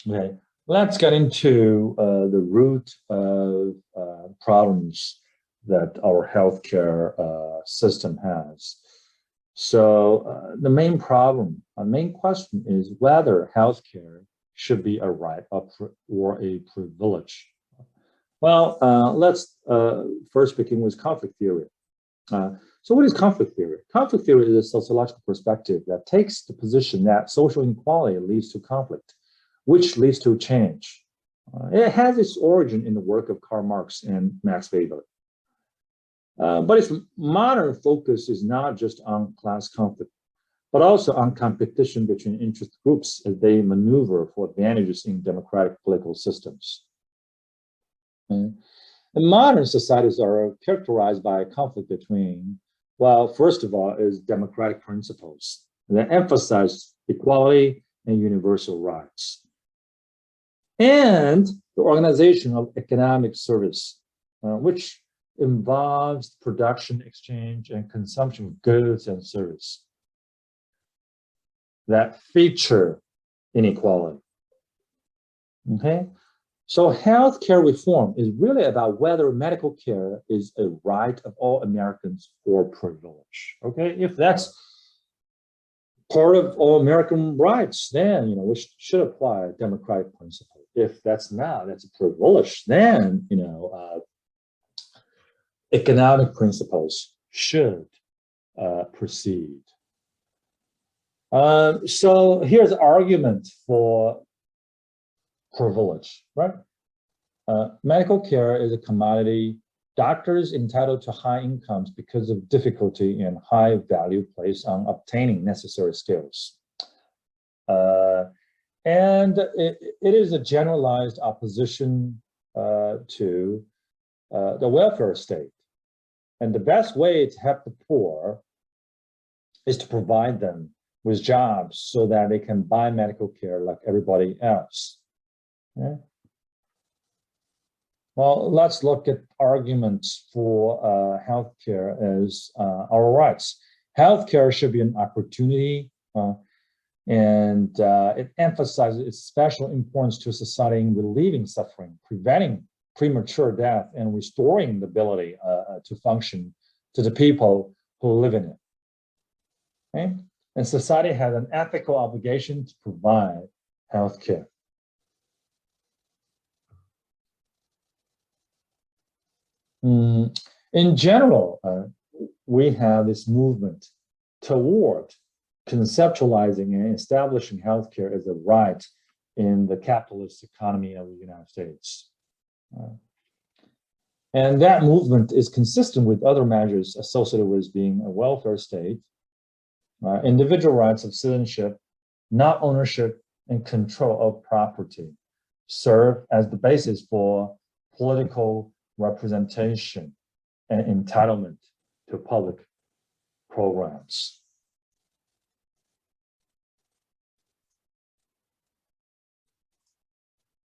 Okay, let's get into the root of problems that our healthcare system has. So the main problem, a main question is whether healthcare should be a right or a privilege. Well, let's first begin with conflict theory. So what is conflict theory? Conflict theory is a sociological perspective that takes the position that social inequality leads to conflict, which leads to change. It has its origin in the work of Karl Marx and Max Weber. But its modern focus is not just on class conflict, but also on competition between interest groups as they maneuver for advantages in democratic political systems. And modern societies are characterized by a conflict between, well, first of all, is democratic principles that emphasize equality and universal rights, and the organization of economic service, which involves production, exchange, and consumption of goods and service that feature inequality. Okay, so healthcare reform is really about whether medical care is a right of all Americans or privilege. Okay, if that's part of all American rights, then we should apply a democratic principle. If that's not, that's a privilege, then economic principles should proceed. So here's the argument for privilege, right? Medical care is a commodity. Doctors entitled to high incomes because of difficulty and high value placed on obtaining necessary skills. And it is a generalized opposition to the welfare state. And the best way to help the poor is to provide them with jobs so that they can buy medical care like everybody else. Okay? Well, let's look at arguments for healthcare as our rights. Healthcare should be an opportunity, and it emphasizes its special importance to society in relieving suffering, preventing premature death, and restoring the ability to function to the people who live in it. Okay? And society has an ethical obligation to provide healthcare. In general, we have this movement toward conceptualizing and establishing healthcare as a right in the capitalist economy of the United States. And that movement is consistent with other measures associated with being a welfare state, individual rights of citizenship, not ownership and control of property, serve as the basis for political representation and entitlement to public programs.